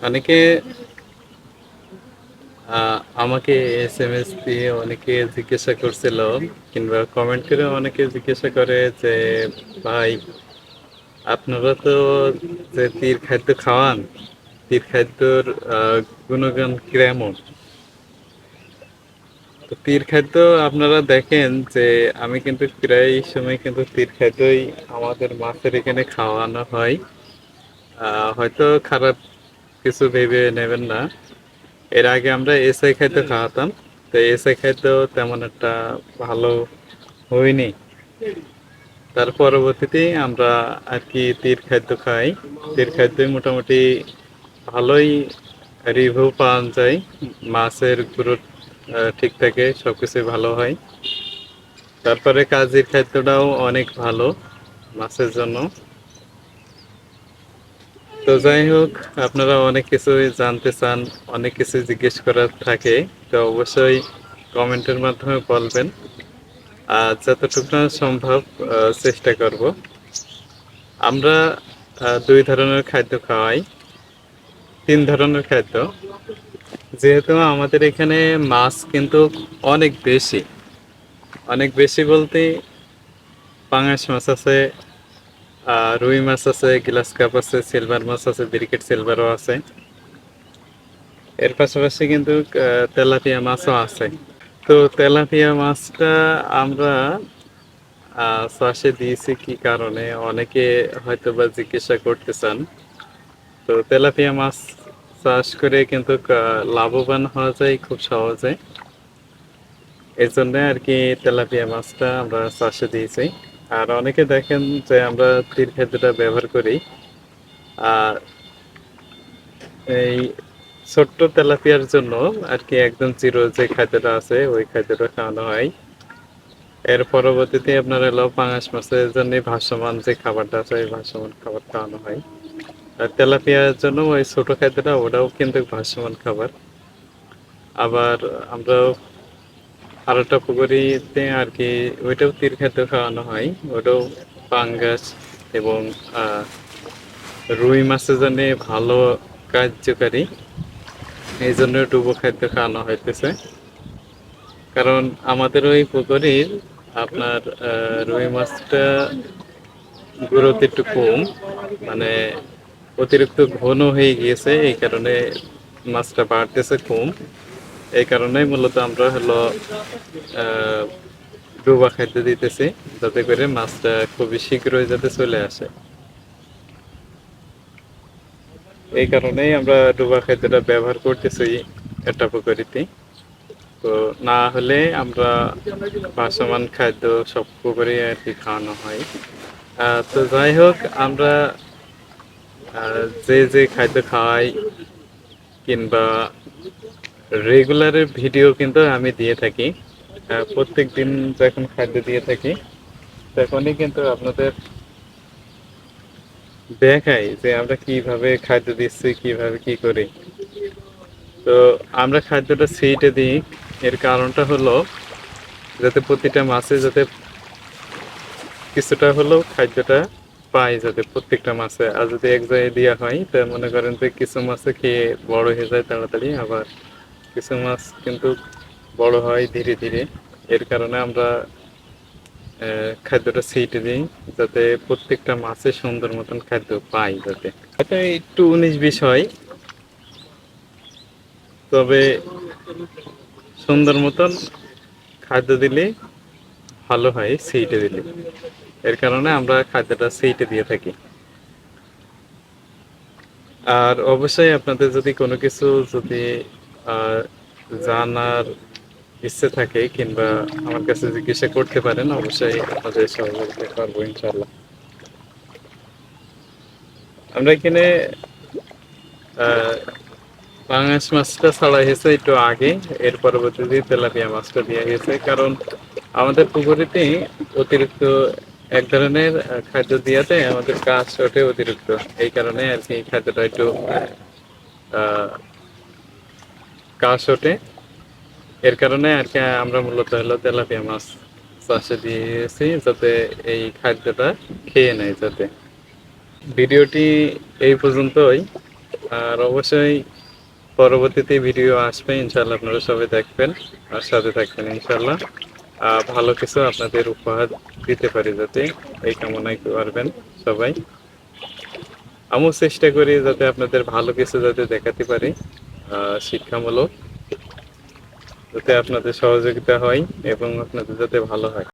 অনেকে আমাকে এসএমএস দিয়ে অনেকে জিজ্ঞাসা করছিল, কিংবা কমেন্ট করে অনেকে জিজ্ঞাসা করে যে ভাই, আপনারা তো যে তীর খাদ্য খাওয়ান, তীর খাদ্যর গুণগান কেমন? তো তীর খাদ্য আপনারা দেখেন যে আমি কিন্তু প্রায় সময় কিন্তু তীর খাদ্যই আমাদের মাছের এখানে খাওয়ানো হয়। হয়তো খারাপ কিছু ভেবে নেবেন না। এর আগে আমরা এসআই খাদ্য খাওয়াতাম। তো এসআই খাদ্য তেমন একটা ভালো হয়নি। তার পরবর্তীতে আমরা আর কি তীর খাদ্য খাই। তীর খাদ্যই মোটামুটি ভালোই রিভিউ পাওয়া যায়। মাছের গ্রোথ ঠিক থাকে, সবকিছুই ভালো হয়। তারপরে কাজের খাদ্যটাও অনেক ভালো মাছের জন্য। তো যাই হোক, আপনারা অনেক কিছুই জানতে চান, অনেক কিছু জিজ্ঞেস করার থাকে। তো অবশ্যই কমেন্টের মাধ্যমে বলবেন, আর যতটুকু না সম্ভব চেষ্টা করব। আমরা দুই ধরনের খাদ্য খাওয়াই, তিন ধরনের খাদ্য। যেহেতু আমাদের এখানে মাছ কিন্তু অনেক বেশি, অনেক বেশি বলতে পাঙাশ মাছ আছে, রুই মাছ আছে, গ্লাস কাপ আছে, সিলভার মাছ আছে, ব্রিকেট সিলভারও আছে। এর পাশাপাশি কিন্তু তেলাপিয়া মাছও আছে। তো তেলাপিয়া মাছটা আমরা চাষে দিয়েছি কি কারণে, অনেকে হয়তো বা জিজ্ঞাসা করতে চান। তো তেলাপিয়া মাছ চাষ করে কিন্তু লাভবান হওয়া যায় খুব সহজে। এই জন্য আর কি তেলাপিয়া মাছটা আমরা চাষে দিয়েছি। আর অনেকে দেখেন যে আমরা তীর খাদ্যটা ব্যবহার করি। আর এই ছোট্ট তেলাপিয়ার জন্য আর কি একদম জিরো যে খাদ্যটা আছে ওই খাদ্যটা খাওয়ানো হয়। এর পরবর্তীতে আপনার এলো পাঙাশ মাছের জন্য ভাসমান যে খাবারটা আছে ওই ভাসমান খাবার খাওয়ানো হয়। আর তেলাপিয়ার জন্য ওই ছোট খাদ্যটা, ওটাও কিন্তু ভাসমান খাবার। আবার আমরা আর একটা পুকুরিতে আর কি ওইটাও তীর খাদ্য খাওয়ানো হয়, ওটাও পাঙ্গাস এবং রুই মাছের জন্য ভালো কার্যকারী। এই জন্য ডুবো খাদ্য খাওয়ানো হইতেছে। কারণ আমাদের ওই পুকুরির আপনার রুই মাছটা গ্রোথ একটু কম, মানে অতিরিক্ত ঘন হয়ে গিয়েছে, এই কারণে মাছটা বাড়তেছে কম। এই কারণেই মূলত আমরা হলো আহ, ডোবা খাদ্য দিতেছি, যাতে করে মাছটা খুবই শীঘ্রই যাতে চলে আসে। এই কারণেই আমরা ডোবা খাদ্যটা ব্যবহার করতেছি একটা পুকুরিতে। তো না হলে আমরা ভাসমান খাদ্য সব পুকুরে আর কি খাওয়ানো হয়। তো যাই হোক, আমরা যে যে খাদ্য খাওয়াই কিংবা রেগুলারের ভিডিও কিন্তু আমি দিয়ে থাকি। প্রত্যেক দিন যখন খাদ্য দিয়ে থাকি তখনই কিন্তু আপনাদের দেখাই যে আমরা কিভাবে খাদ্য দিচ্ছি, কিভাবে কি করি। তো আমরা খাদ্যটা সেইটে দিই, এর কারণটা হলো যাতে প্রতিটা মাছে যাতে কিছুটা হলেও খাদ্যটা পাই, যাতে প্রত্যেকটা মাছে। আর যদি এক জায়গায় দেওয়া হয় তা মনে করেন যে কিছু মাছে খেয়ে বড় হয়ে যায় তাড়াতাড়ি, আবার কিছু মাছ কিন্তু বড় হয় ধীরে ধীরে। এর কারণে আমরা খাদ্যটা সেইটে দিই, যাতে প্রত্যেকটা মাছে সুন্দর মতন খাদ্য পাই। যাতে হয়তো একটু 19-20 হয়, তবে সুন্দর মতন খাদ্য দিলে ভালো হয় সেইটে দিলে। এর কারণে আমরা খাদ্যটা সেইটে দিয়ে থাকি। আর অবশ্যই আপনাদের যদি কোনো কিছু যদি আহ, জানার ইচ্ছে থাকে কিংবা আমার কাছে জিজ্ঞাসা করতে পারেন, অবশ্যই আপনাদের সহযোগিতা করবো ইনশাল্লাহ। আমরা এখানে আহ, পাঙাশ মাছটা ছাড়া হয়েছে একটু আগে, এর পরবর্তীতে তেলাপিয়া মাছটা দেওয়া হয়েছে। কারণ আমাদের পুকুরেতে অতিরিক্ত এক ধরনের খাদ্য দিয়াতে আমাদের কাজ ওঠে অতিরিক্ত। এই কারণে আর কি খাদ্যটা একটু আহ, কাজ ওঠে। এর কারণে আর কি আমরা মূলত হলো তেলাপিয়া মাছ চাষে দিয়েছি, যাতে এই খাদ্যটা খেয়ে নেয় যাতে। ভিডিওটি এই পর্যন্তই। আর অবশ্যই পরবর্তীতে ভিডিও আসবে, ইনশাল্লাহ আপনারা সবাই দেখবেন আর সাথে থাকবেন ইনশাল্লাহ। ভালো কিছু আপনাদের উপহার দিতে পারি যাতে, এই কামনাই করবেন সবাই। আমিও চেষ্টা করি যাতে আপনাদের ভালো কিছু যাতে দেখাতে পারি, শিক্ষামূলক, যাতে আপনাদের সহযোগিতা হয় এবং আপনাদের যাতে ভালো হয়।